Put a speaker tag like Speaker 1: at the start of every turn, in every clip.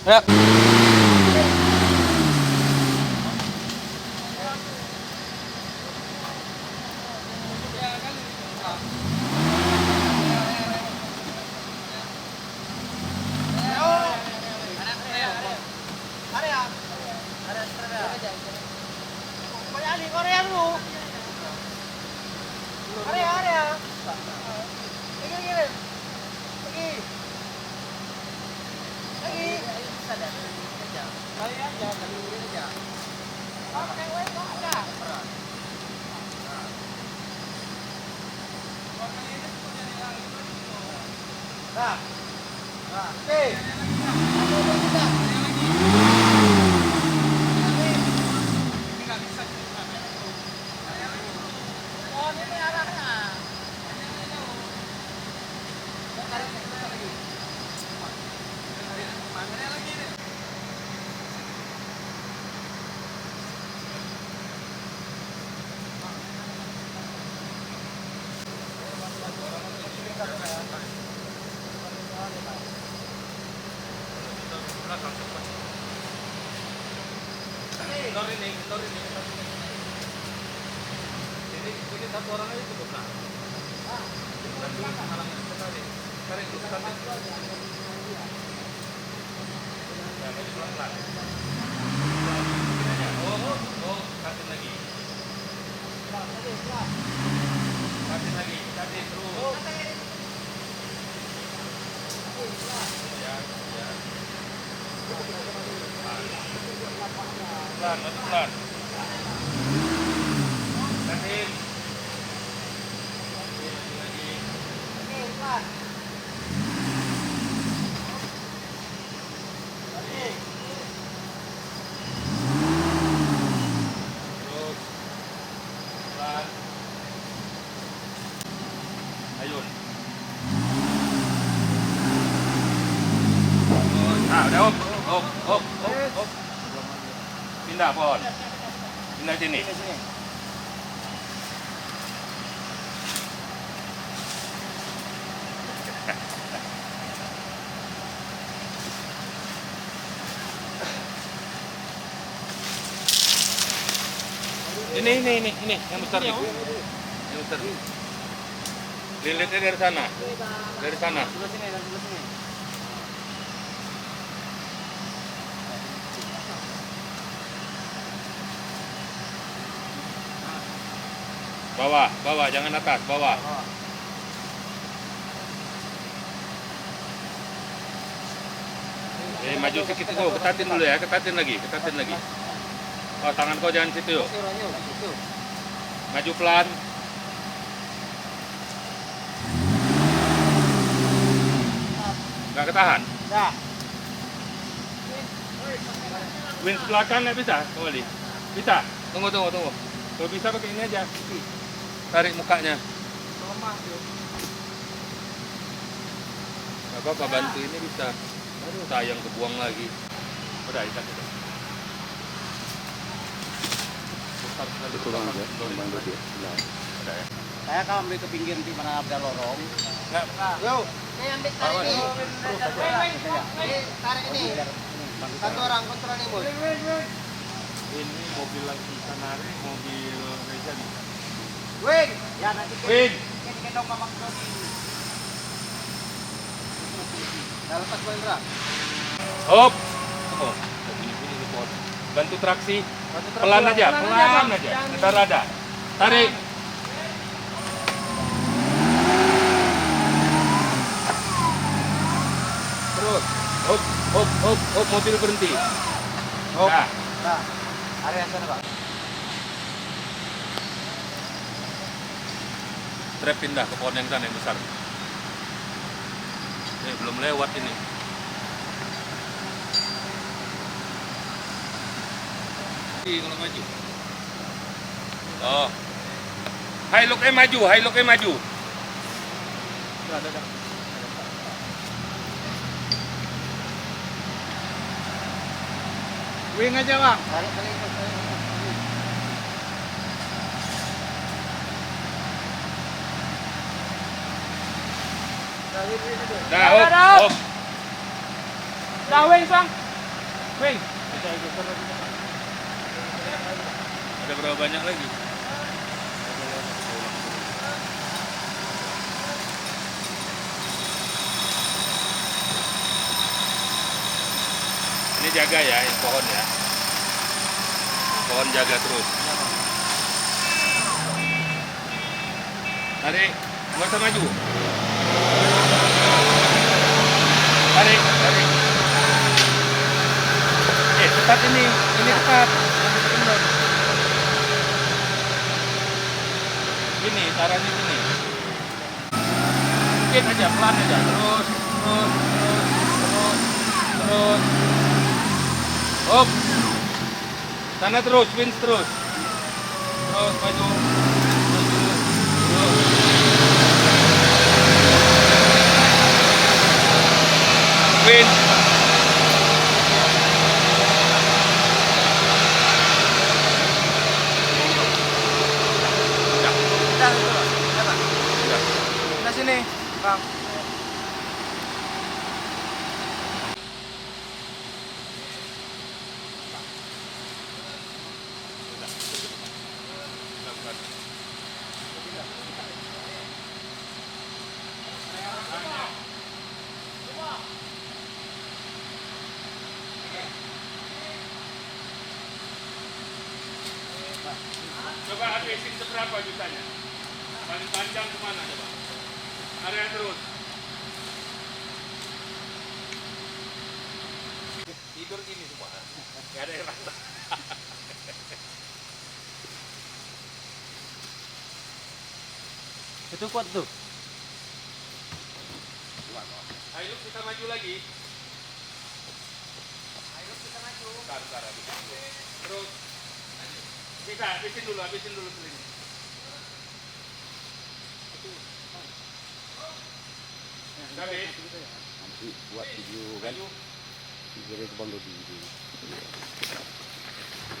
Speaker 1: Ya. Ini satu orang aja cukup lah. Tarik dulu, tarik. Oh, katin lagi. Katin lagi, katin terus. Ya. Pelan, maju pelan. Katin. Ayun. Udah op. Pindah pohon. Pindah sini. Ini yang besar nih. Yang besar. Lilitnya dari sana. Dari sana.
Speaker 2: Sebelah sini.
Speaker 1: Bawah, jangan atas, bawah. Maju sedikit tuh, ketatin dulu ya, ketatin lagi. Oh, tangan kau jangan situ yuk. Maju pelan. Nggak ketahan. Wing belakang nggak bisa kembali. Bisa. Tunggu. Kalau bisa pakai ini aja. Tarik mukanya. Nggak apa-apa, bantu ini bisa. Aduh, sayang kebuang lagi. Udah, ikat itu.
Speaker 3: Betul banget ya, membantu dia.
Speaker 1: Udah ya.
Speaker 2: Saya akan ambil ke pinggir di mana ada lorong.
Speaker 1: Nggak.
Speaker 2: Yo, saya ambil tarik ini. Tarik ini. Satu orang kontrol ini, Bos.
Speaker 1: Ini mobil lagi Sanari, mobil Reza nih.
Speaker 2: Wing. Ya nanti
Speaker 1: Wing.
Speaker 2: gendong Mama Dodi. Dah lepas Bang Indra.
Speaker 1: Hop. Oh, bunyi pot. Bantu traksi. Pelan aja. Ntar ada. Tarik. Terus. Hop, mobil berhenti. Hop.
Speaker 2: Nah, area sana, Pak.
Speaker 1: Trap pindah ke pohon yang sana yang besar. Belum lewat ini. Kalau maju. Oh. Hilux maju.
Speaker 2: Ada. Wing aja, Bang. Tarik itu.
Speaker 1: Dah, hop.
Speaker 2: Dah, Wing, Bang.
Speaker 1: Wing. Ada berapa banyak lagi? Ini jaga ya, yang pohon ya. Pohon jaga terus. Tarik, nggak usah maju. Tarik, tarik. Tepat ini tepat. Gini, caranya gini. Mungkin aja, pelan aja. Terus. Hop. Sana terus, Vince terus. Terus maju. Terus. Vince.
Speaker 2: Udah, itu loh. Udah, Bang.
Speaker 1: Udah.
Speaker 2: Udah sini, Bang.
Speaker 1: Coba habisin seberapa jutanya? Paling panjang kemana coba? Area terus. Tidur gini semua. Gak ada yang rasa.
Speaker 2: Itu kuat tuh.
Speaker 1: Ayo kita maju lagi. Ayo kita maju. Bentar, habisin dulu. Terus. Bisa, habisin dulu sini. Habis.
Speaker 3: Nanti buat video kan. Video itu bang Dodi itu.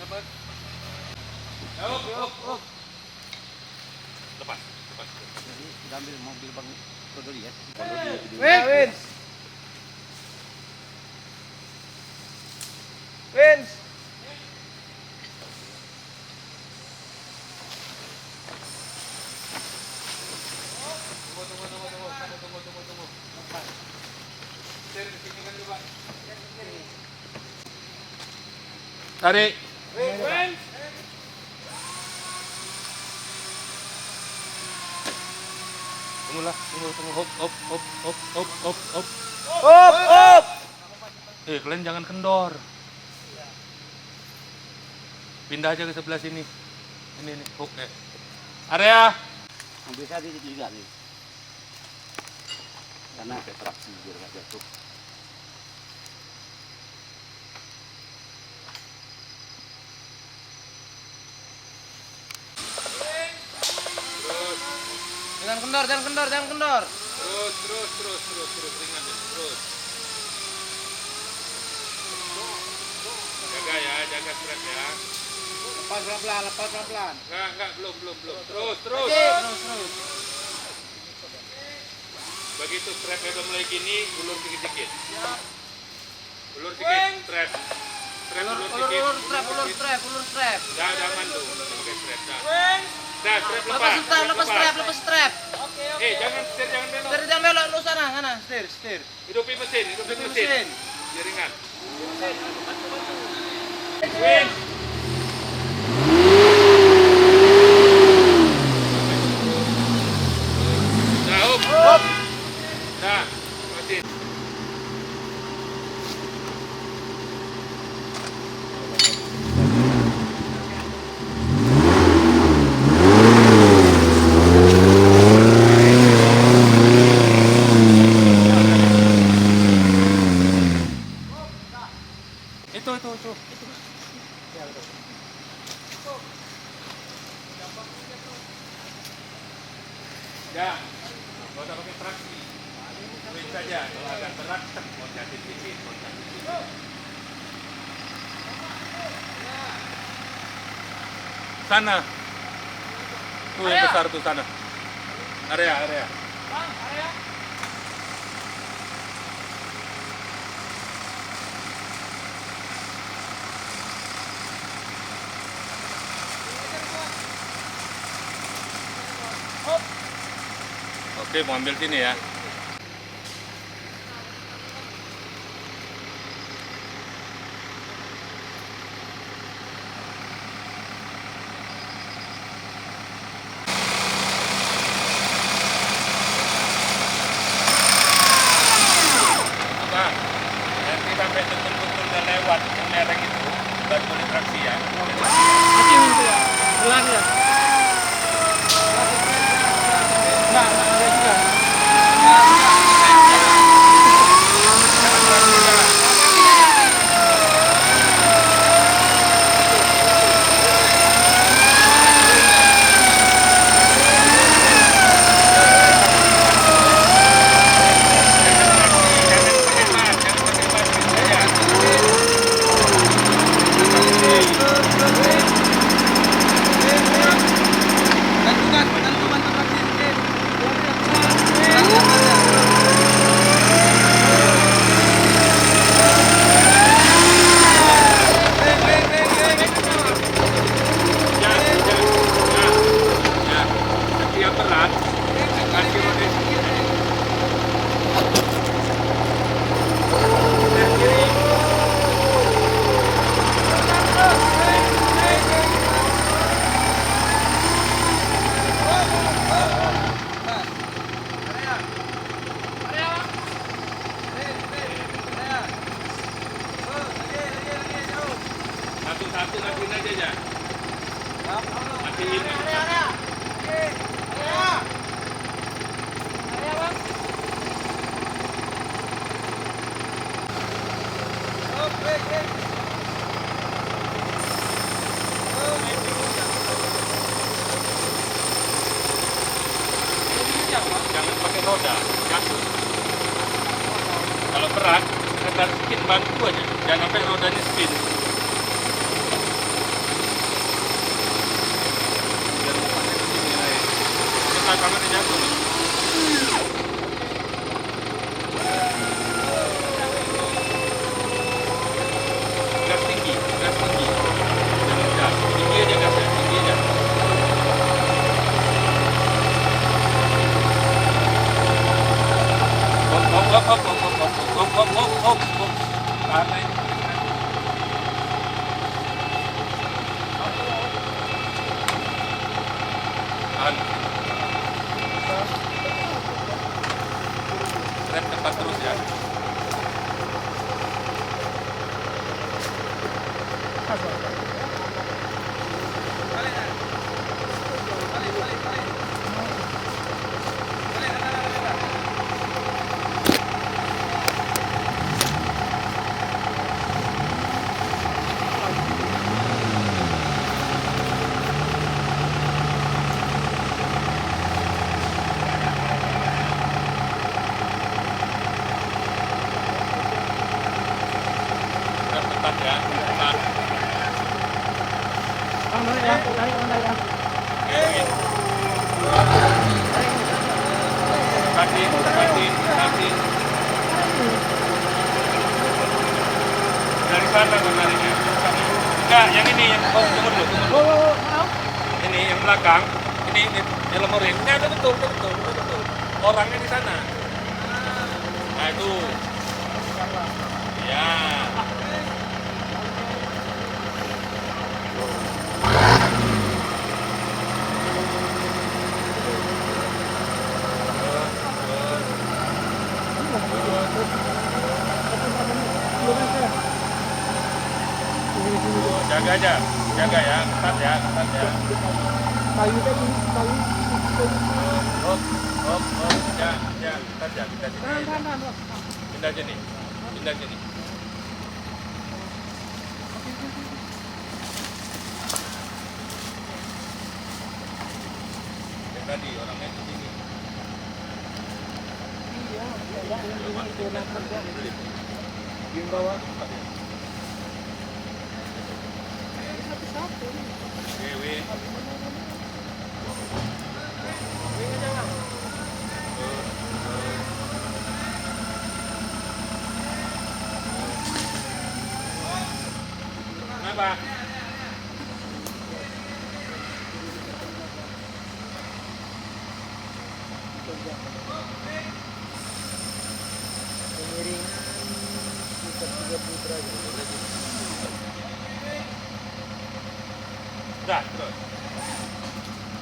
Speaker 1: Lepas. Lepas.
Speaker 2: Jadi kita ambil mobil Bang Dodi ya.
Speaker 3: Bang Dodi itu.
Speaker 2: Vince. Vince.
Speaker 1: Tunggu. Sini kan coba. Tarik. Tunggu. Hop.
Speaker 2: Op.
Speaker 1: Kalian jangan kendor. Pindah aja ke sebelah sini. Ini. Hook deh. Area.
Speaker 3: Ambil saya di juga nih. Karena ada traksi biar nggak jatuh.
Speaker 2: Jangan kendor.
Speaker 1: Terus ringan deh, terus. Jaga strap ya.
Speaker 2: Lepas pelan-pelan.
Speaker 1: Enggak, belum. Terus.
Speaker 2: Terus.
Speaker 1: Begitu strapnya udah mulai gini, ulur dikit. Ulur dikit, strap.
Speaker 2: Ulur strap.
Speaker 1: Jangan tuh, pakai strap. Dah, strap
Speaker 2: Lepas strap.
Speaker 1: Jangan setir, jangan belok.
Speaker 2: Setir jangan belok, lu sana. Setir.
Speaker 1: Hidupin mesin.
Speaker 2: Mesin.
Speaker 1: Biar ringan. Win. Dah, hop. Dah, mesin. Itu. Ya, nggak usah pakai traksi. Win saja, kalau agak berat, loncatin dikit. Sana. Tuh yang besar tuh sana. Area. Oke, mau ambil sini ya. Apa? Nanti sampai betul-betul udah lewat yang lereng itu, baru boleh traksi ya.
Speaker 2: Mati itu ya. Pelan ya. Enggak ada juga. Satu-satu lakuin aja ya. Matiin. Jangan pakai roda, jatuh. Kalau berat, kita sedikit bantu aja. Jangan sampai rodanya spin. Kamu jatuh. Gas tinggi, gas tinggi. Jangan gas, tinggi aja gasnya, tinggi aja. Hop. Tahan aja. Tahan. Rem ketat terus ya. Ketat ya, ketat. Naik ya.
Speaker 1: Oke. Kasih. Dari sana menariknya. Enggak, yang ini yang tunggu dulu. Ini yang belakang. Ini nyelemurin. Enggak, betul. Orangnya di sana. Nah itu. Ya. Jaga aja, jaga ya, ketat ya. Hop, ya, ketat ya, kita sini. Pindah aja nih. Yang tadi orangnya di sini.
Speaker 2: Di bawah.
Speaker 1: Dewi. Kenapa?
Speaker 3: Kemiringan sekitar 30 derajat.
Speaker 1: Udah, terus.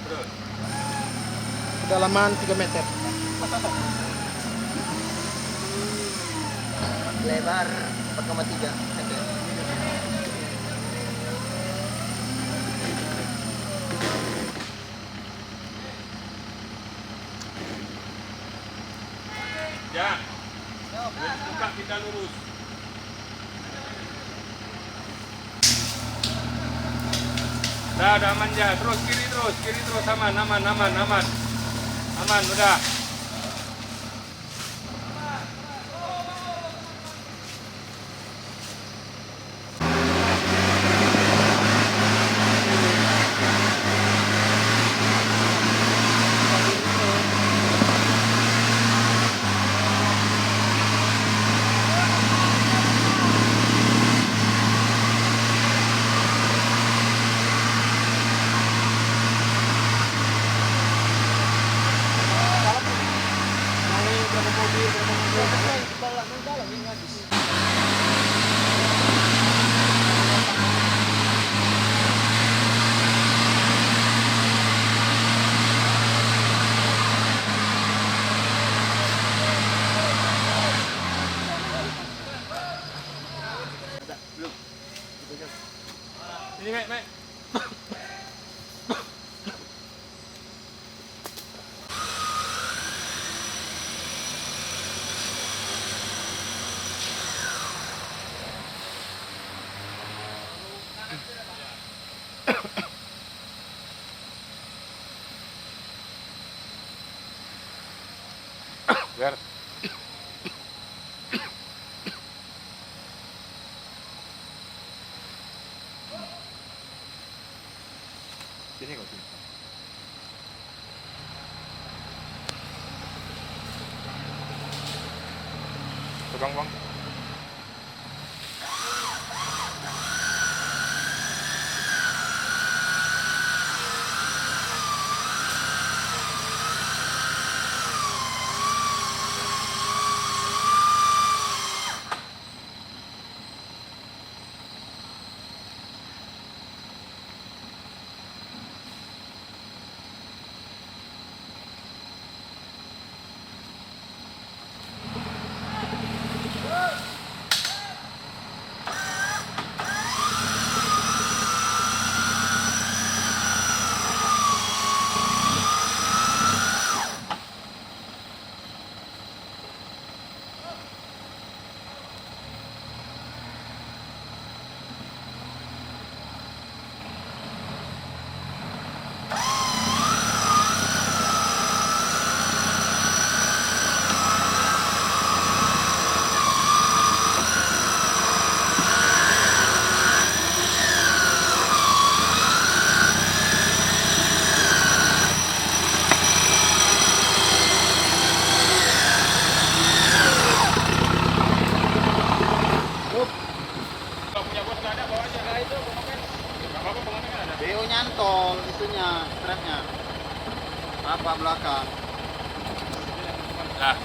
Speaker 1: Terus.
Speaker 4: Kedalaman 3 meter.
Speaker 3: Lebar 4,3 meter.
Speaker 1: Ya. Buka kita lurus. Udah aman ya. Terus, kiri terus, aman. Aman, udah. Ini, Mek. Biar. Sini kok sini. Pegang, Bang.
Speaker 4: BO nyantol itunya, strapnya. Apa belakang?
Speaker 1: Nah.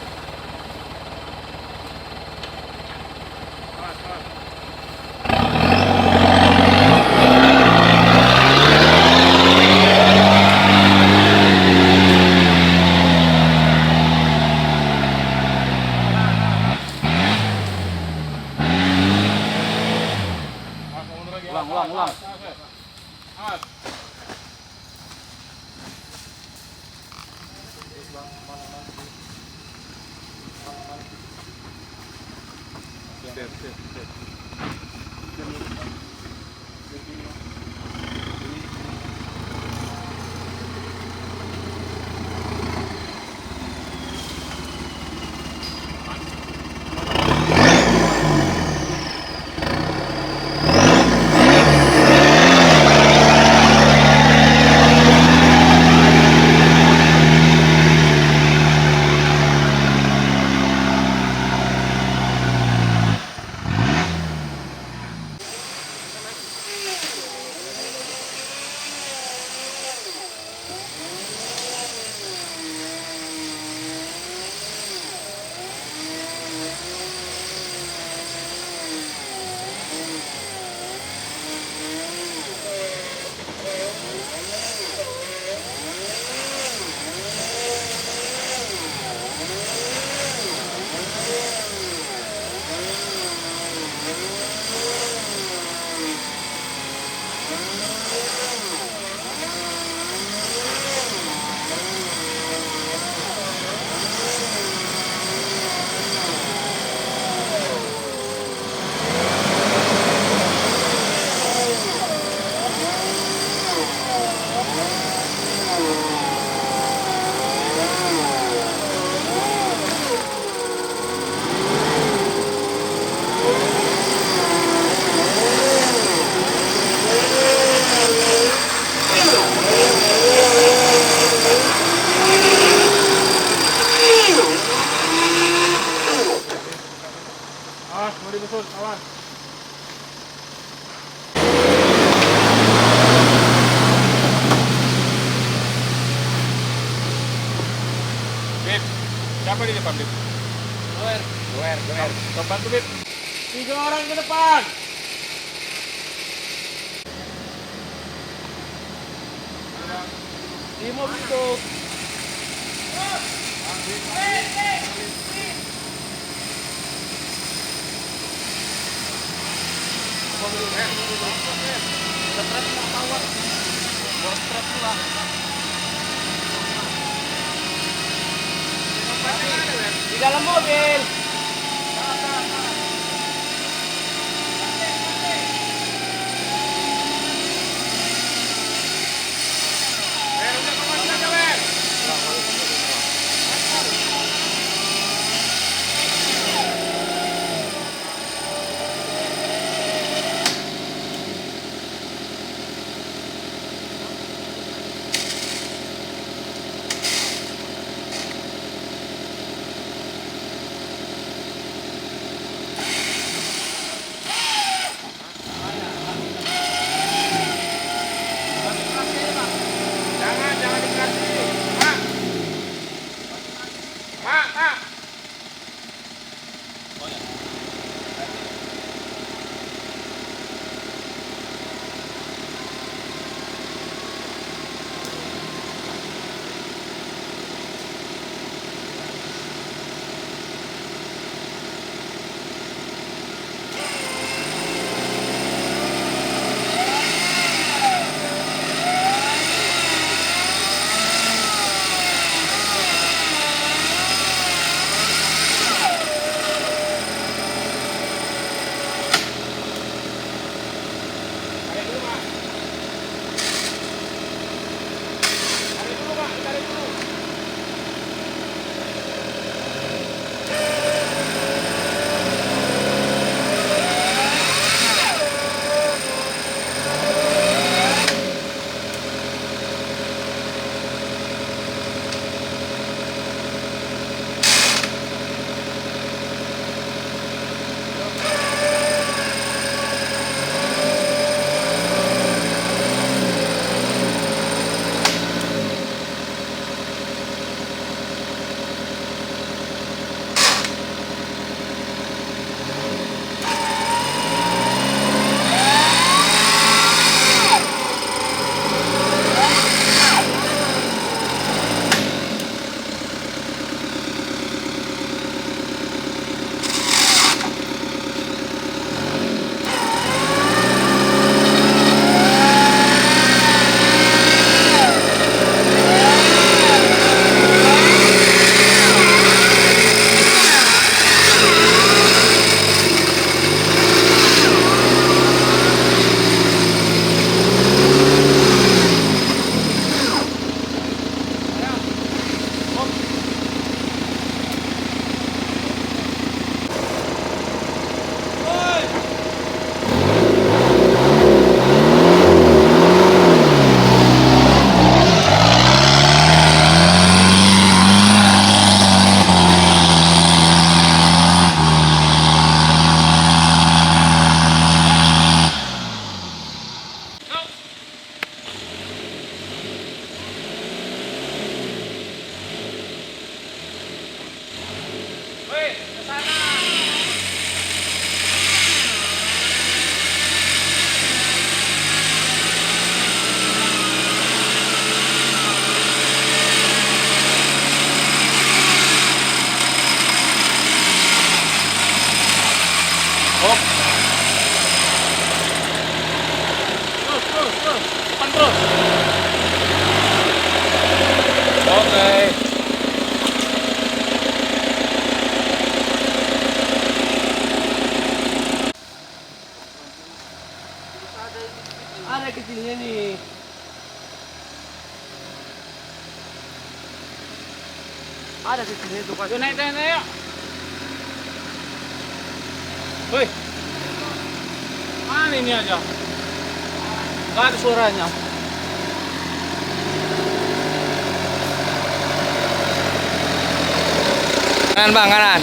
Speaker 4: Ulang.
Speaker 1: Awas, mau dibesut, awas. Bib, siapa di depan, Bib?
Speaker 3: Goer.
Speaker 1: Stop bantu, Bib. 3 orang ke depan. Di mobil itu.
Speaker 3: Di dalam mobil.
Speaker 2: depan terus. Oke.
Speaker 3: Ada kecilnya nih. Ada kecilnya tuh Pak.
Speaker 2: Yuk naik, yuk. Woi. Mana ini aja? Gak ada suaranya.
Speaker 5: Kanan bang, kanan.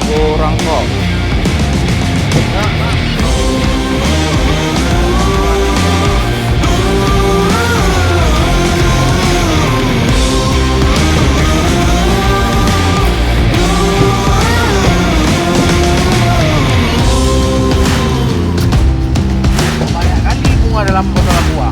Speaker 5: Kurang kok.
Speaker 4: Banyak kali bunga dalam botol aqua.